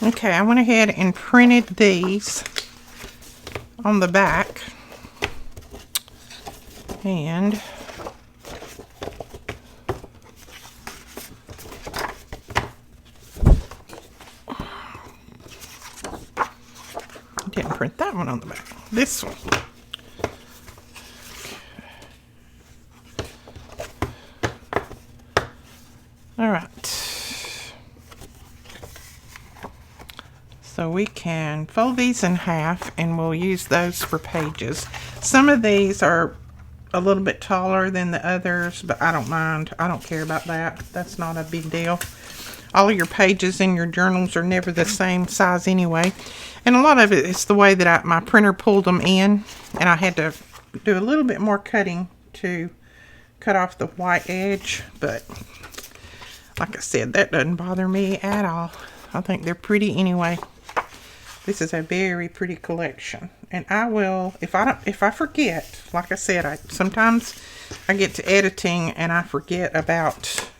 Okay, I went ahead and printed these on the back. And didn't print that one on the back. This one. All right. So we can fold these in half and we'll use those for pages. Some of these are a little bit taller than the others, but I don't mind. I don't care about that. That's not a big deal. All of your pages in your journals are never the same size anyway. And a lot of it is the way that my printer pulled them in, and I had to do a little bit more cutting to cut off the white edge, but like I said, that doesn't bother me at all. I think they're pretty anyway. This is a very pretty collection, and I will, if I forget, like I said, sometimes I get to editing and I forget about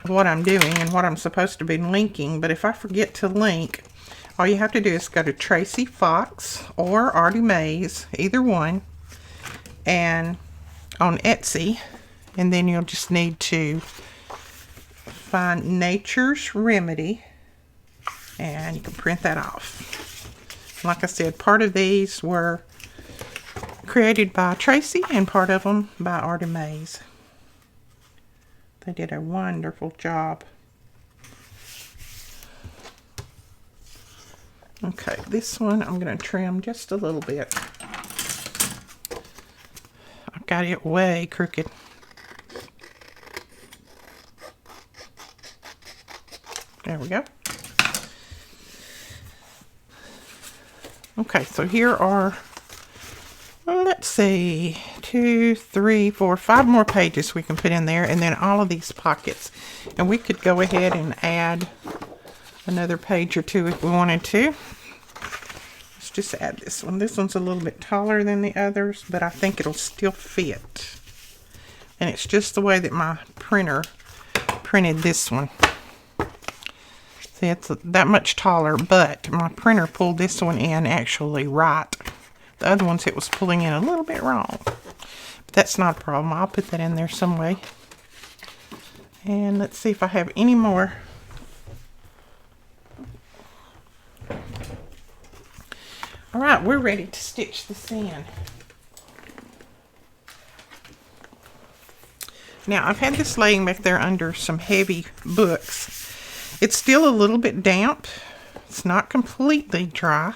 what I'm doing and what I'm supposed to be linking. But if I forget to link, all you have to do is go to Tracy Fox or Artie Mays, either one, and on Etsy, and then you'll just need to find Nature's Remedy, and you can print that off. Like I said, part of these were created by Tracy and part of them by Artie Mays. They did a wonderful job. Okay, this one I'm going to trim just a little bit. I've got it way crooked. There we go. Okay, so here are, let's see, 2, 3, 4, 5 more pages we can put in there, and then all of these pockets. And we could go ahead and add another page or two if we wanted to. Let's just add this one. This one's a little bit taller than the others, but I think it'll still fit. And it's just the way that my printer printed this one. See, it's that much taller, but my printer pulled this one in actually right. The other ones it was pulling in a little bit wrong. But that's not a problem. I'll put that in there some way. And let's see if I have any more. All right, we're ready to stitch this in. Now, I've had this laying back there under some heavy books. It's still a little bit damp. It's not completely dry,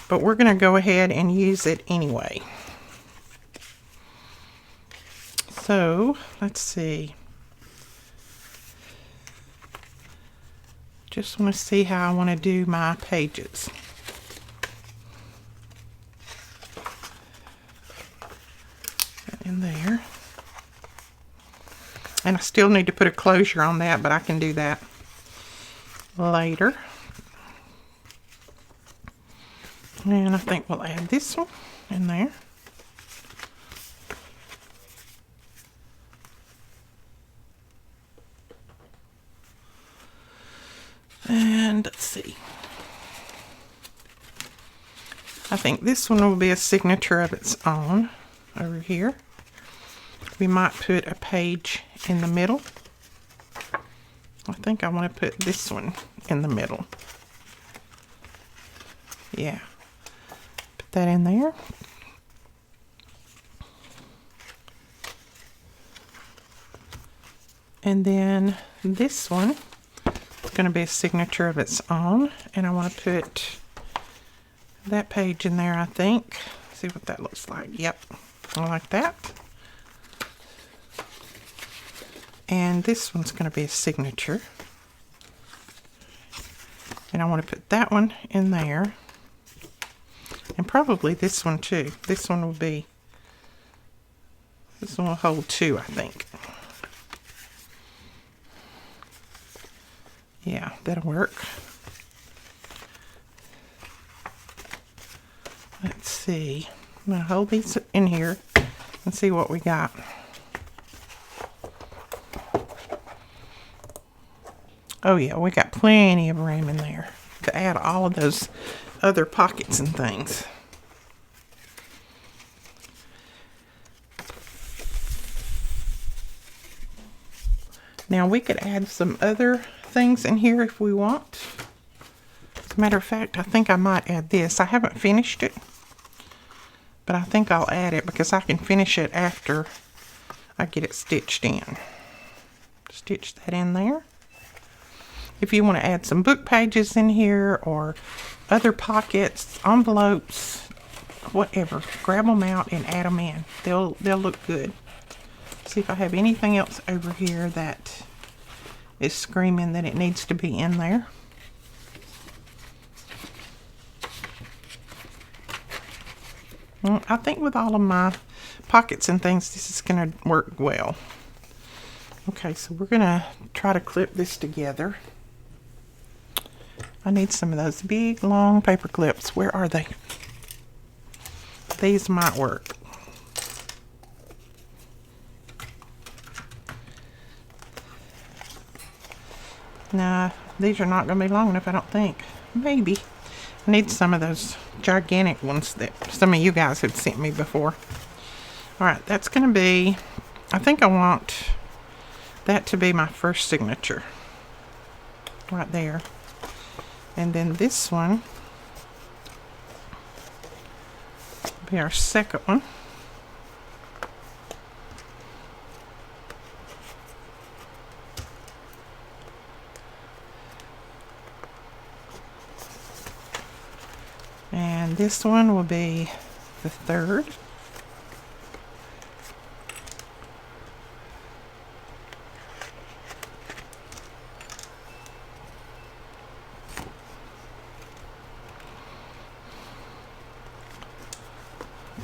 but we're going to go ahead and use it anyway. So, let's see. Just want to see how I want to do my pages. In there. And I still need to put a closure on that, but I can do that later. And I think we'll add this one in there. And let's see. I think this one will be a signature of its own over here. We might put a page in the middle. I think I want to put this one in the middle. Yeah. Put that in there. And then this one is going to be a signature of its own. And I want to put that page in there, I think. See what that looks like. Yep. I like that. And this one's going to be a signature. And I want to put that one in there. And probably this one too. This one will hold 2, I think. Yeah, that'll work. Let's see. I'm going to hold these in here and see what we got. Oh yeah, we got plenty of room in there to add all of those other pockets and things. Now we could add some other things in here if we want. As a matter of fact, I think I might add this. I haven't finished it, but I think I'll add it because I can finish it after I get it stitched in. Stitch that in there. If you want to add some book pages in here or other pockets, envelopes, whatever, grab them out and add them in. They'll look good. See if I have anything else over here that is screaming that it needs to be in there. I think with all of my pockets and things, this is going to work well. Okay, so we're going to try to clip this together. I need some of those big, long paper clips. Where are they? These might work. Nah, these are not going to be long enough, I don't think. Maybe. I need some of those gigantic ones that some of you guys have sent me before. Alright, that's going to be... I think I want that to be my first signature. Right there. And then this one will be our second one. And this one will be the third.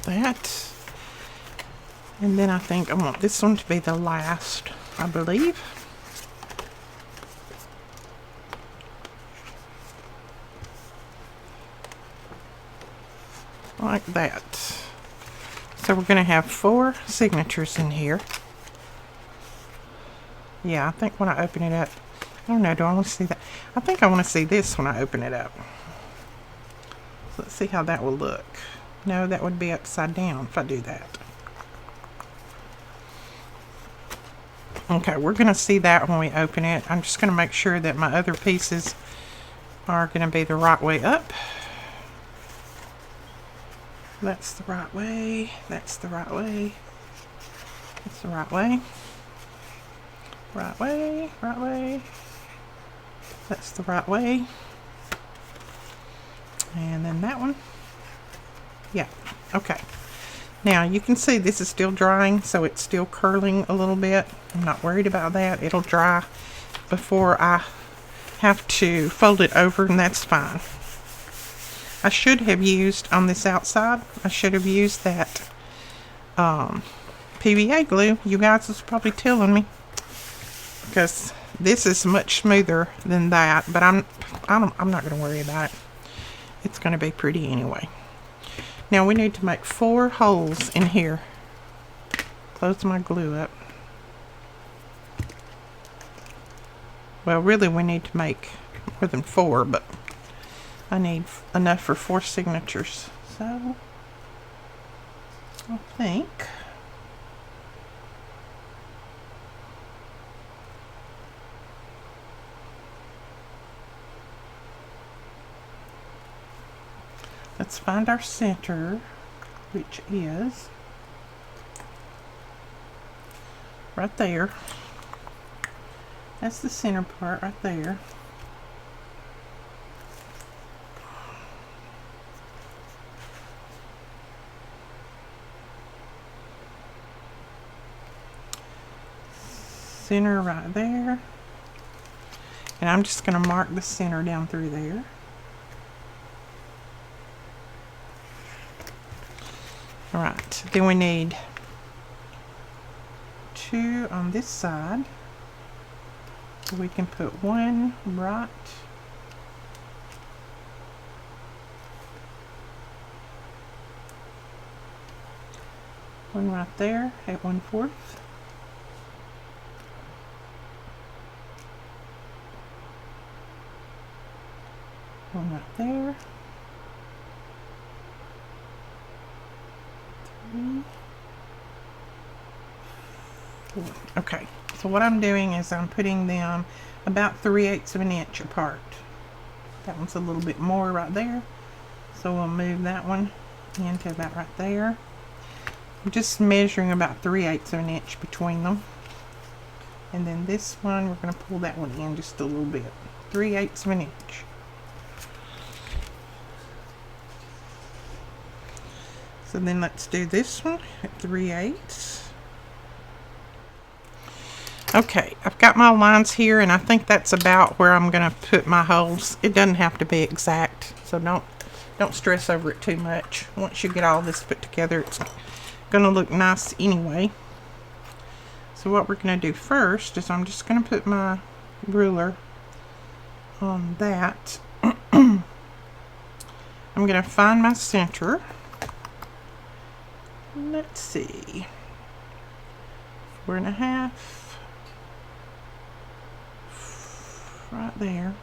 That. And then I think I want this one to be the last, I believe. Like that. So we're going to have 4 signatures in here. Yeah, I think when I open it up, I don't know, do I want to see that? I think I want to see this when I open it up. So let's see how that will look. No, that would be upside down if I do that. Okay, we're going to see that when we open it. I'm just going to make sure that my other pieces are going to be the right way up. That's the right way. That's the right way. That's the right way. Right way. Right way. That's the right way. And then that one. Yeah. Okay. Now you can see this is still drying, so it's still curling a little bit. I'm not worried about that. It'll dry before I have to fold it over, and that's fine. I should have used on this outside, I should have used that PVA glue. You guys was probably telling me, because this is much smoother than that, but I'm not going to worry about it. It's going to be pretty anyway. Now we need to make 4 holes in here. Close my glue up. Well, really we need to make more than 4, but I need enough for 4 signatures. So I think let's find our center, which is right there. That's the center part right there. Center right there. And I'm just going to mark the center down through there. Alright, then we need 2 on this side. So we can put 1 right there at 1/4. One right there. 3, 4. Okay, so what I'm doing is I'm putting them about 3/8 of an inch apart. That one's a little bit more right there, so we'll move that one into about right there. I'm just measuring about 3/8 of an inch between them. And then this one, we're going to pull that one in just a little bit. 3/8 of an inch. So then let's do this one at 3/8. Okay, I've got my lines here, and I think that's about where I'm going to put my holes. It doesn't have to be exact, so don't stress over it too much. Once you get all this put together, it's going to look nice anyway. So what we're going to do first is I'm just going to put my ruler on that. I'm going to find my center. Let's see, 4.5 right there.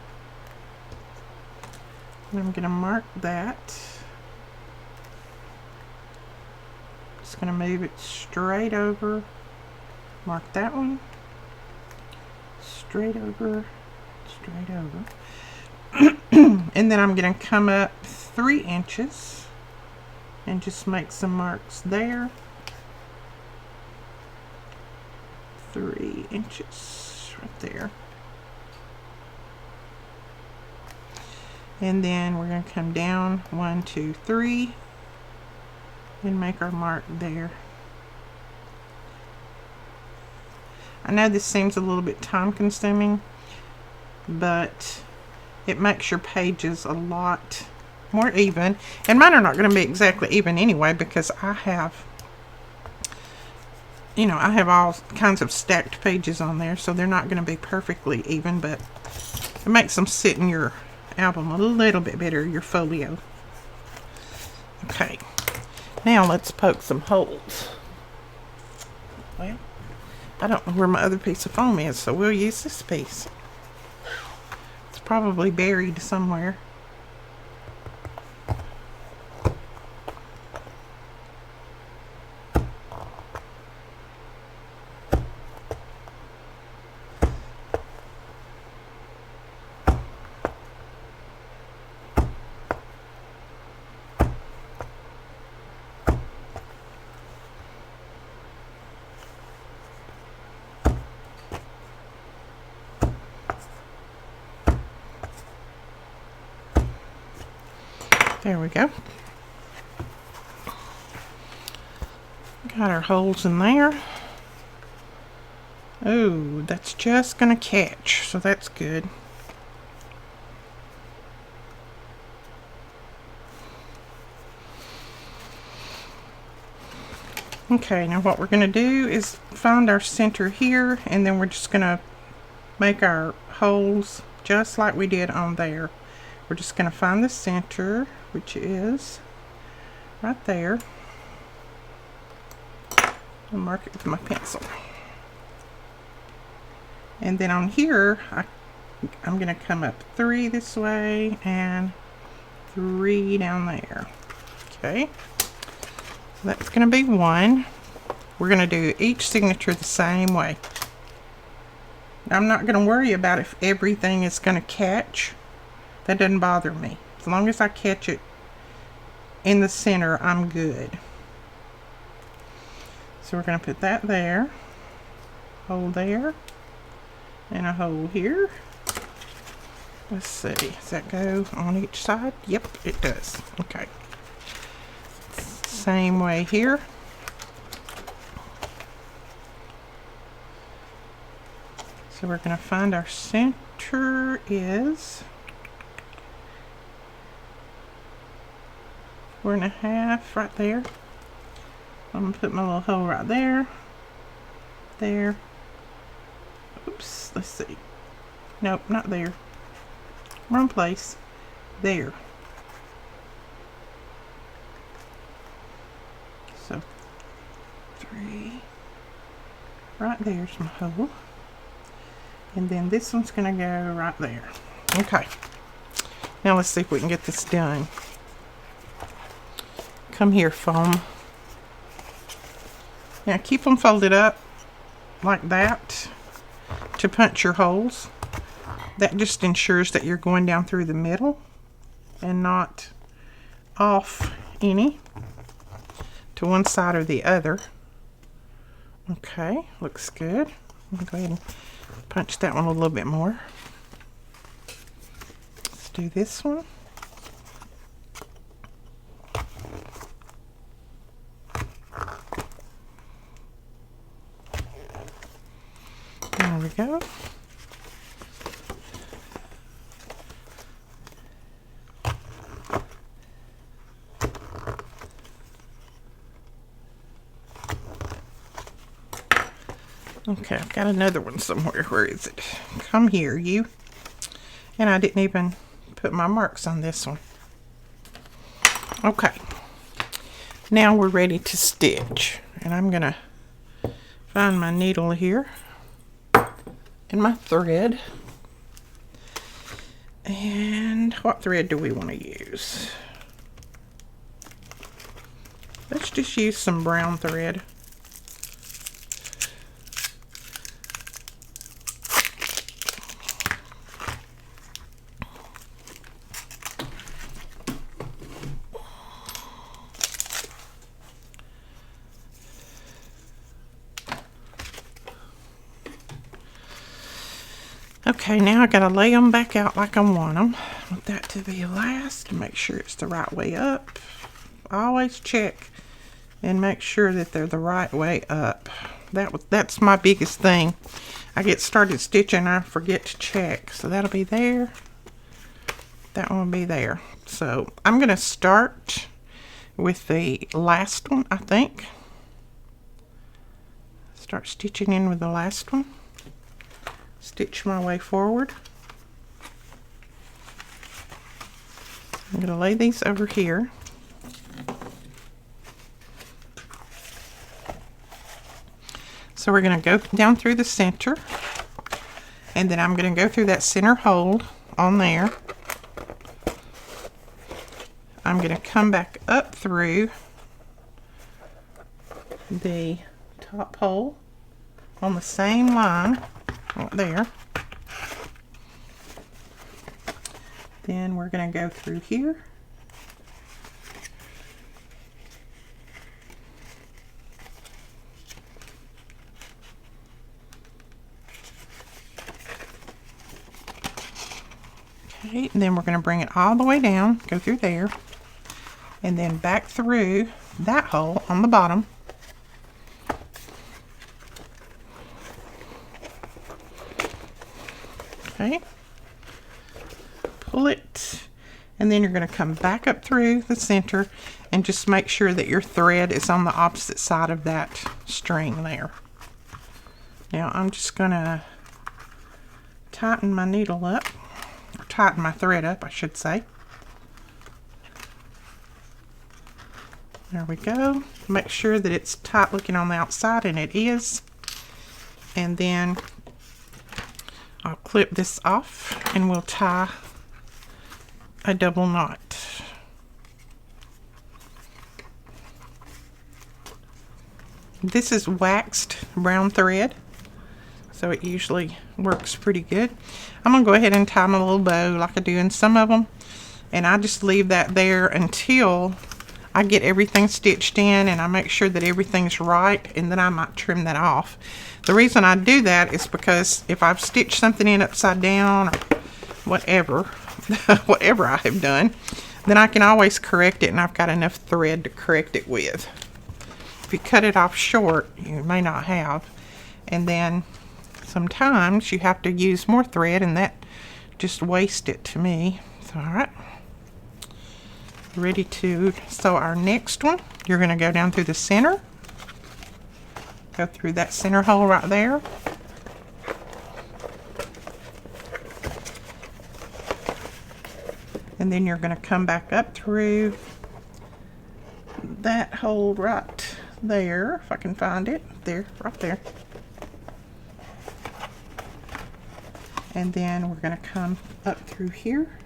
And I'm going to mark that. Just going to move it straight over. Mark that one. Straight over. Straight over. And then I'm going to come up 3 inches and just make some marks there. 3 inches right there. And then we're going to come down 1, 2, 3 and make our mark there. I know this seems a little bit time consuming, but it makes your pages a lot more even. And mine are not going to be exactly even anyway, because I have, you know, I have all kinds of stacked pages on there, so they're not going to be perfectly even, but it makes them sit in your album a little bit better, your folio. Okay, now let's poke some holes. Well, I don't know where my other piece of foam is, so we'll use this piece. It's probably buried somewhere. There we go. Got our holes in there. Oh, that's just gonna catch, so that's good. Okay, now what we're gonna do is find our center here, and then we're just gonna make our holes just like we did on there. We're just gonna find the center, which is right there, and mark it with my pencil. And then on here, I'm going to come up 3 this way and 3 down there. Okay, so that's going to be 1. We're going to do each signature the same way. I'm not going to worry about if everything is going to catch. That doesn't bother me. As long as I catch it in the center, I'm good. So we're going to put that there, hole there, and a hole here. Let's see, does that go on each side? Yep, it does. Okay. Same way here. So we're going to find our center is 4.5 right there. I'm going to put my little hole right there. There. Oops, let's see. Nope, not there. Wrong place. There. So 3 right there's my hole, and then this one's gonna go right there. Okay, Now let's see if we can get this done. Come here, foam. Now keep them folded up like that to punch your holes. That just ensures that you're going down through the middle and not off any to one side or the other. Okay, looks good. I'm gonna go ahead and punch that one a little bit more. Let's do this one. There we go. Okay, I've got another one somewhere. Where is it? Come here, you. And I didn't even put my marks on this one. Okay. Now we're ready to stitch. And I'm going to find my needle here and my thread. And what thread do we want to use? Let's just use some brown thread. Okay, now I gotta lay them back out like I want them. I want that to be last. Make sure it's the right way up. Always check and make sure that they're the right way up. That's my biggest thing. I get started stitching and I forget to check. So that'll be there. That one will be there. So I'm gonna start with the last one, I think. Start stitching in with the last one. Stitch my way forward. I'm going to lay these over here. So we're going to go down through the center, and then I'm going to go through that center hole on there. I'm going to come back up through the top hole on the same line. Right there. Then we're going to go through here. Okay, and then we're going to bring it all the way down, go through there, and then back through that hole on the bottom. Okay, pull it, and then you're going to come back up through the center and just make sure that your thread is on the opposite side of that string there. Now I'm just going to tighten my needle up, or tighten my thread up, I should say. There we go. Make sure that it's tight looking on the outside, and it is. And then I'll clip this off and we'll tie a double knot. This is waxed brown thread, so it usually works pretty good. I'm going to go ahead and tie my little bow like I do in some of them, and I just leave that there until I get everything stitched in and I make sure that everything's right, and then I might trim that off. The reason I do that is because if I've stitched something in upside down or whatever, whatever I have done, then I can always correct it, and I've got enough thread to correct it with. If you cut it off short, you may not have, and then sometimes you have to use more thread, and that just wastes it to me. So, all right, ready to sew our next one. You're going to go down through the center. Go through that center hole right there. And then you're going to come back up through that hole right there, if I can find it. There, right there. And then we're going to come up through here.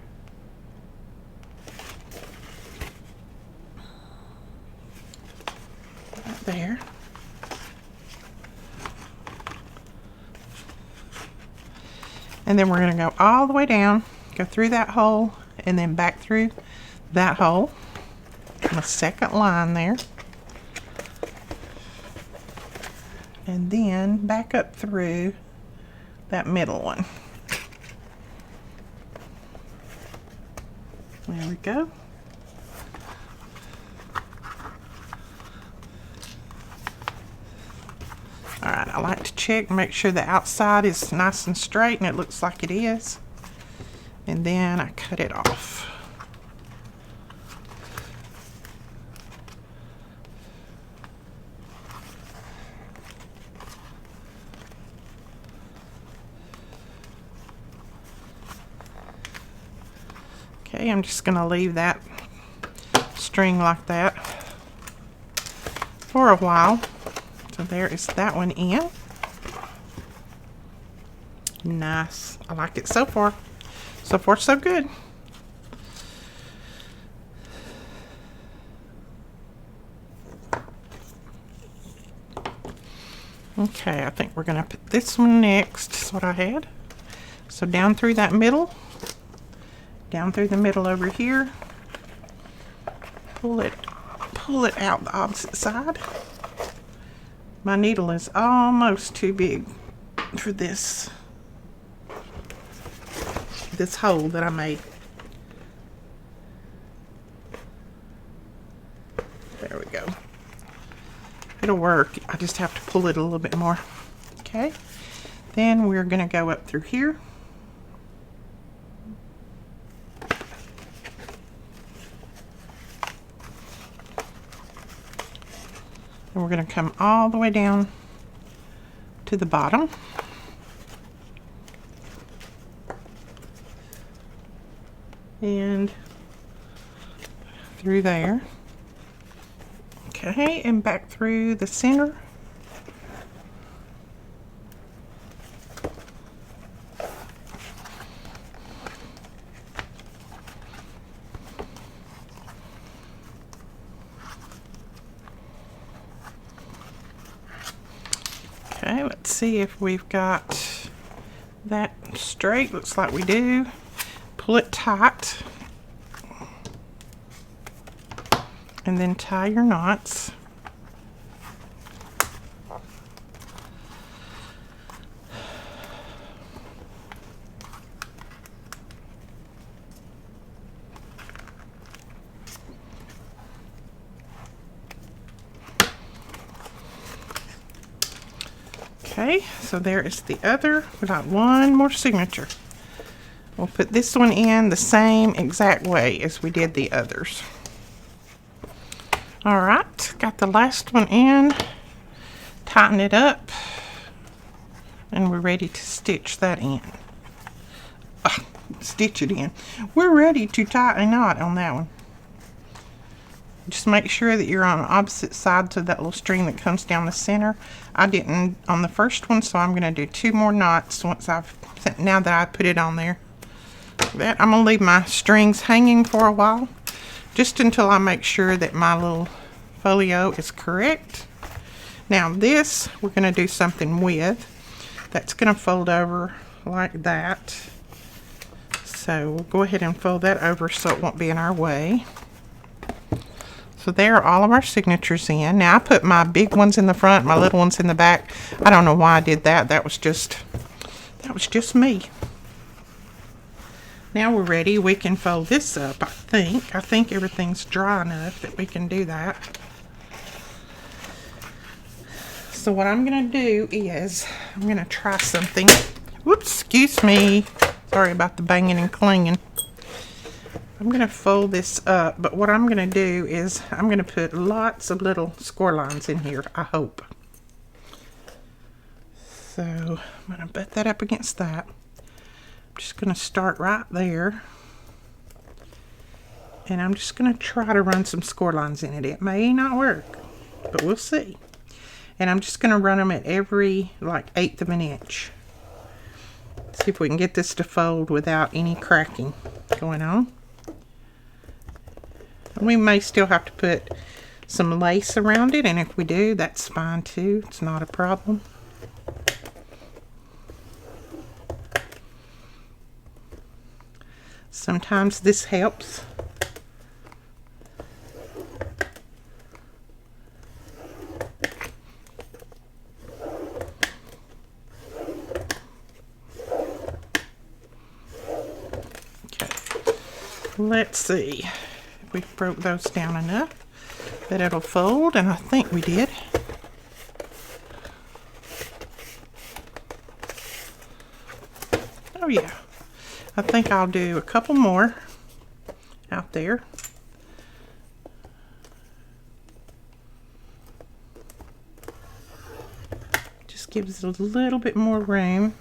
there. And then we're going to go all the way down, go through that hole, and then back through that hole. On a second line there. And then back up through that middle one. There we go. Alright, I like to check and make sure the outside is nice and straight, and it looks like it is. And then I cut it off. Okay, I'm just going to leave that string like that for a while. So there is that one in. Nice. I like it so far. So far, so good. Okay, I think we're going to put this one next. That's what I had. So down through that middle. Down through the middle over here. Pull it out the opposite side. My needle is almost too big for this hole that I made. There we go. It'll work. I just have to pull it a little bit more. Okay. Then we're going to go up through here. And we're going to come all the way down to the bottom. And through there. Okay, and back through the center. Okay, let's see if we've got that straight. Looks like we do. Pull it tight. And then tie your knots. Okay, so there is the other. We got one more signature. We'll put this one in the same exact way as we did the others. Alright, got the last one in. Tighten it up. And we're ready to stitch that in. Stitch it in. We're ready to tie a knot on that one. Just make sure that you're on the opposite sides of that little string that comes down the center. I didn't on the first one, so I'm going to do 2 more knots now that I put it on there. I'm going to leave my strings hanging for a while, just until I make sure that my little folio is correct. Now this, we're going to do something with. That's going to fold over like that. So we'll go ahead and fold that over so it won't be in our way. So there are all of our signatures in. Now I put my big ones in the front, my little ones in the back. I don't know why I did that. That was just me. Now we're ready. We can fold this up, I think. I think everything's dry enough that we can do that. So what I'm going to do is, I'm going to try something. Whoops, excuse me. Sorry about the banging and clanging. I'm going to fold this up, but what I'm going to do is, I'm going to put lots of little score lines in here, I hope. So, I'm going to butt that up against that. I'm just going to start right there. And I'm just going to try to run some score lines in it. It may not work, but we'll see. And I'm just going to run them at every, like, 1/8 of an inch. See if we can get this to fold without any cracking going on. We may still have to put some lace around it, and if we do, that's fine too. It's not a problem. Sometimes this helps. Let's see if we broke those down enough that it'll fold, and I think we did. Oh yeah, I think I'll do a couple more out there. Just gives it a little bit more room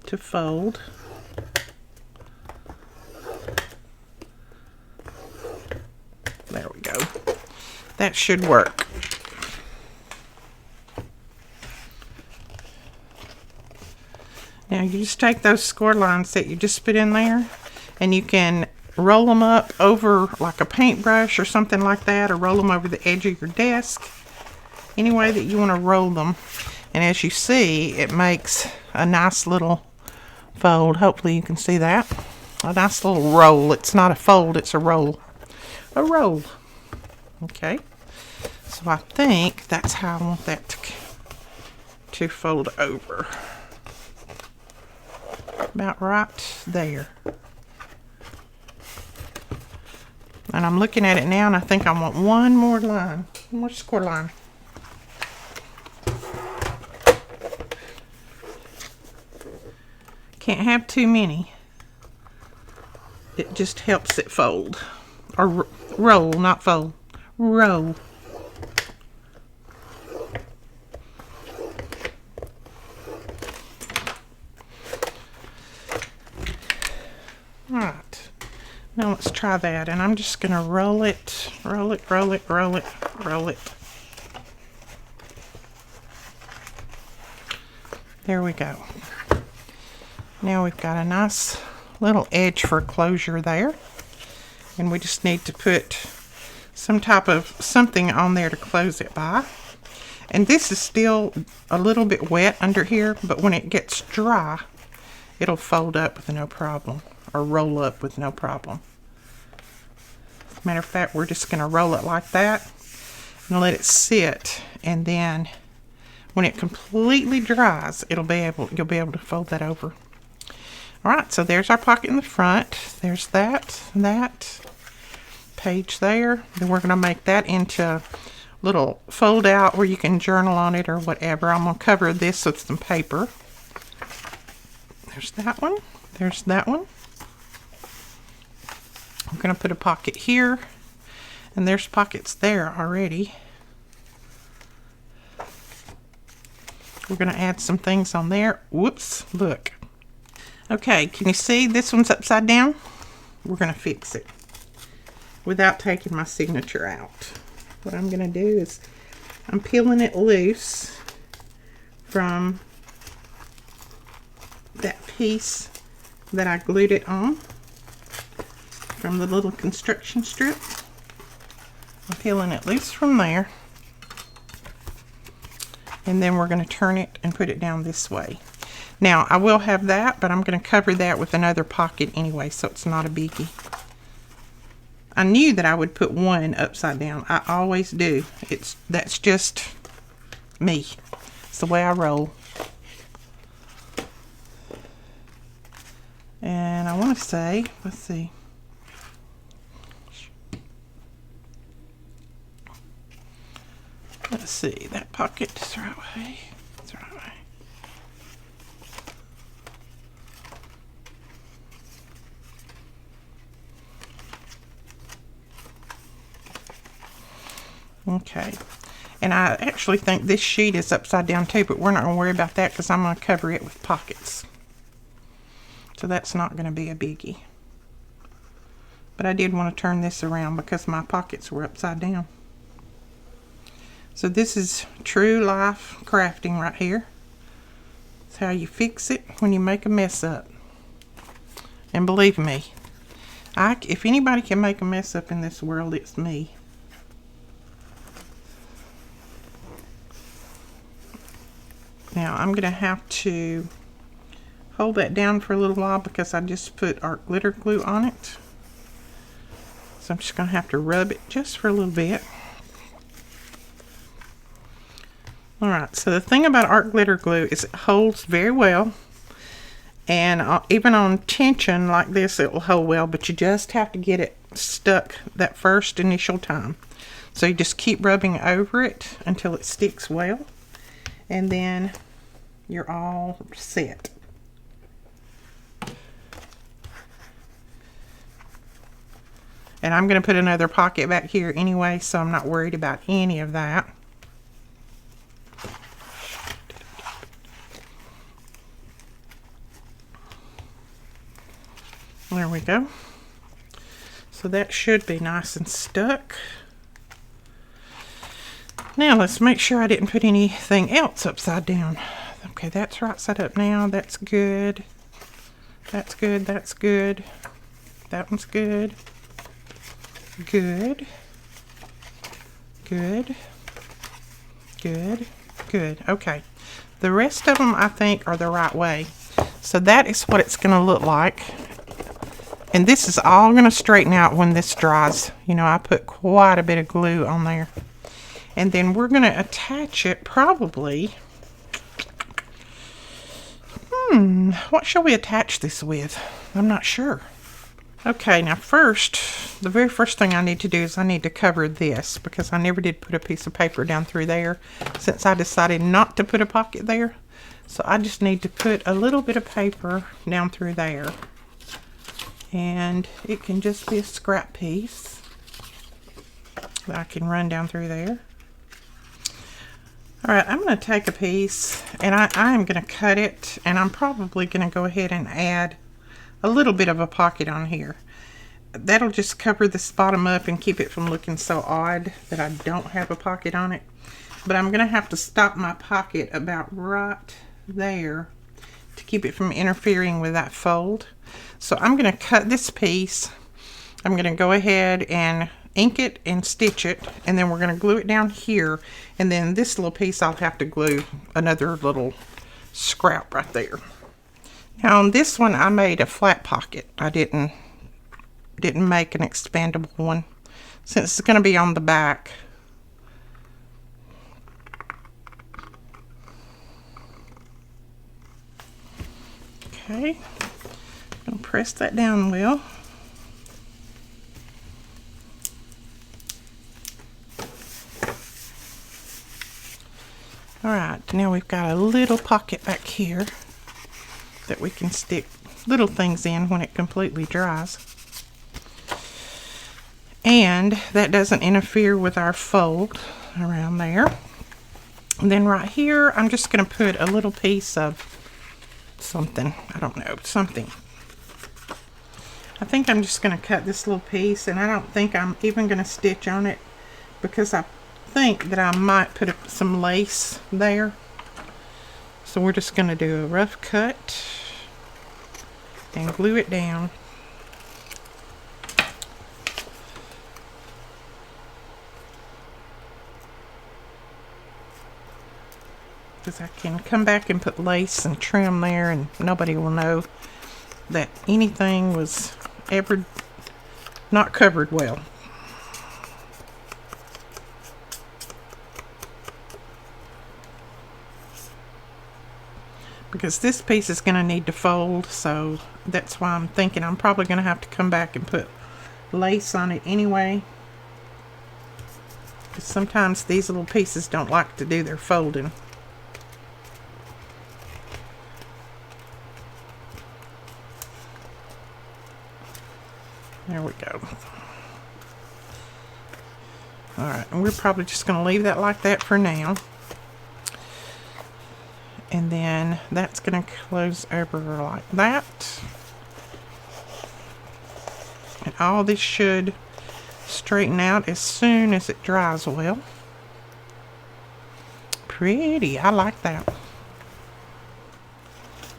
to fold. There we go. That should work. Now you just take those score lines that you just put in there, and you can roll them up over like a paintbrush or something like that, or roll them over the edge of your desk, any way that you want to roll them. And as you see, it makes a nice little fold. Hopefully you can see that. A nice little roll. It's not a fold, it's a roll. A roll. Okay, so I think that's how I want that to fold over. About right there. And I'm looking at it now, and I think I want one more line, one more score line. Can't have too many. It just helps it fold. Or roll, not fold. Roll. Alright. Now let's try that. And I'm just going to roll it, roll it, roll it, roll it, roll it. There we go. Now we've got a nice little edge for closure there. And we just need to put some type of something on there to close it by. And this is still a little bit wet under here, but when it gets dry, it'll fold up with no problem, or roll up with no problem. As a matter of fact, we're just going to roll it like that and let it sit, and then when it completely dries, you'll be able to fold that over. Alright, so there's our pocket in the front. There's that page there. Then we're going to make that into a little fold out where you can journal on it or whatever. I'm going to cover this with some paper. There's that one. There's that one. I'm going to put a pocket here, and there's pockets there already. We're going to add some things on there. Whoops, look. Okay, can you see this one's upside down? We're going to fix it without taking my signature out. What I'm going to do is I'm peeling it loose from that piece that I glued it on from the little construction strip. I'm peeling it loose from there. And then we're going to turn it and put it down this way. Now, I will have that, but I'm going to cover that with another pocket anyway, so it's not a biggie. I knew that I would put one upside down. I always do. That's just me. It's the way I roll. And I want to say, let's see. Let's see, that pocket is the right way. It's the right way. Okay, and I actually think this sheet is upside down too, but we're not going to worry about that because I'm going to cover it with pockets. So that's not going to be a biggie. But I did want to turn this around because my pockets were upside down. So this is true life crafting right here. It's how you fix it when you make a mess up. And believe me, if anybody can make a mess up in this world, it's me. Now I'm going to have to hold that down for a little while because I just put art glitter glue on it. So I'm just going to have to rub it just for a little bit. Alright, so the thing about art glitter glue is it holds very well. And even on tension like this, it will hold well, but you just have to get it stuck that first initial time. So you just keep rubbing over it until it sticks well, and then you're all set. And I'm going to put another pocket back here anyway, so I'm not worried about any of that. There we go. So that should be nice and stuck. Now let's make sure I didn't put anything else upside down. Okay, that's right side up now. That's good. That's good. That's good. That one's good. Good. Good. Good. Good. Okay. The rest of them I think are the right way. So that is what it's going to look like. And this is all going to straighten out when this dries. You know, I put quite a bit of glue on there. And then we're going to attach it probably. What shall we attach this with? I'm not sure. Okay, now first, the very first thing I need to do is I need to cover this because I never did put a piece of paper down through there since I decided not to put a pocket there. So I just need to put a little bit of paper down through there. And it can just be a scrap piece that I can run down through there. Alright, I'm going to take a piece and I am going to cut it, and I'm probably going to go ahead and add a little bit of a pocket on here. That'll just cover this bottom up and keep it from looking so odd that I don't have a pocket on it. But I'm going to have to stop my pocket about right there to keep it from interfering with that fold. So I'm going to cut this piece. I'm going to go ahead and ink it and stitch it, and then we're going to glue it down here, and then this little piece I'll have to glue another little scrap right there. Now on this one I made a flat pocket. I didn't make an expandable one since it's going to be on the back. Okay, I'm going to press that down well. Alright, now we've got a little pocket back here that we can stick little things in when it completely dries. And that doesn't interfere with our fold around there. And then right here, I'm just going to put a little piece of something. I don't know, something. I think I'm just going to cut this little piece, and I don't think I'm even going to stitch on it because I think that I might put some lace there. So we're just going to do a rough cut and glue it down. Because I can come back and put lace and trim there, and nobody will know that anything was ever not covered well. Because this piece is going to need to fold, so that's why I'm thinking I'm probably going to have to come back and put lace on it anyway. Because sometimes these little pieces don't like to do their folding. There we go. Alright, and we're probably just going to leave that like that for now. And then that's going to close over like that. And all this should straighten out as soon as it dries well. Pretty, I like that.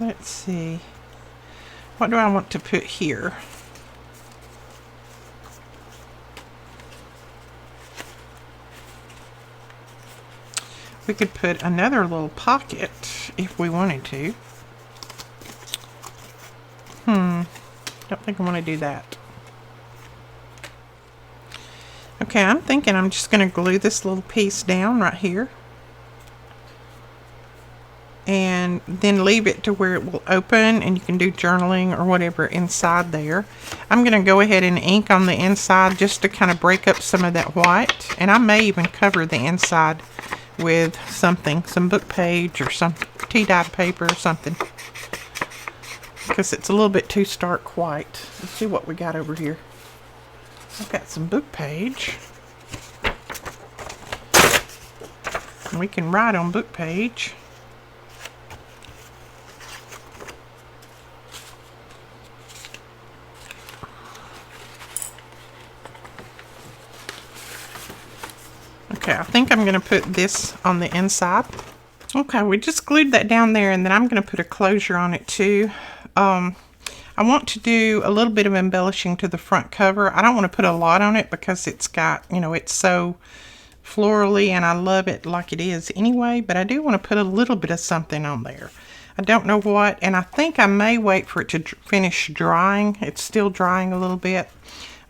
Let's see. What do I want to put here? We could put another little pocket if we wanted to. Don't think I want to do that. Okay, I'm thinking I'm just going to glue this little piece down right here. And then leave it to where it will open and you can do journaling or whatever inside there. I'm going to go ahead and ink on the inside just to kind of break up some of that white. And I may even cover the inside with something, some book page or some tea-dyed paper or something, because it's a little bit too stark white. Let's see what we got over here. I've got some book page. And we can write on book page. Okay, I think I'm going to put this on the inside. Okay, we just glued that down there, and then I'm going to put a closure on it too. I want to do a little bit of embellishing to the front cover. I don't want to put a lot on it because it's got, you know, it's so florally and I love it like it is anyway, but I do want to put a little bit of something on there. I don't know what, and I think I may wait for it to finish drying. It's still drying a little bit.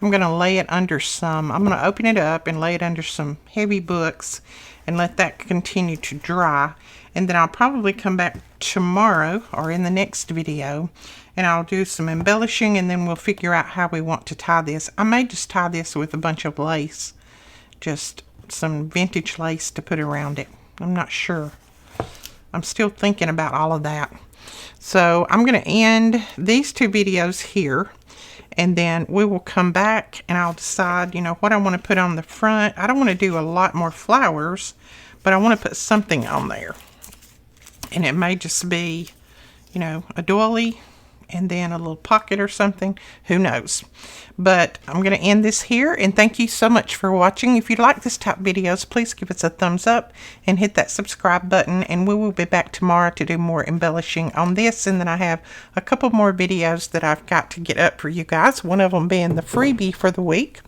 I'm going to lay it under some, I'm going to open it up and lay it under some heavy books and let that continue to dry. And then I'll probably come back tomorrow or in the next video and I'll do some embellishing, and then we'll figure out how we want to tie this. I may just tie this with a bunch of lace, just some vintage lace to put around it. I'm not sure. I'm still thinking about all of that. So I'm going to end these two videos here, and then we will come back and I'll decide, you know, what I want to put on the front. I don't want to do a lot more flowers, but I want to put something on there. And it may just be, you know, a doily and then a little pocket or something. Who knows? But I'm going to end this here, and thank you so much for watching. If you like this type of videos, please give us a thumbs up and hit that subscribe button, and we will be back tomorrow to do more embellishing on this. And then I have a couple more videos that I've got to get up for you guys, one of them being the freebie for the week.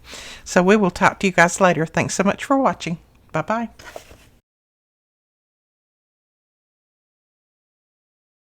So we will talk to you guys later. Thanks so much for watching. Bye-bye.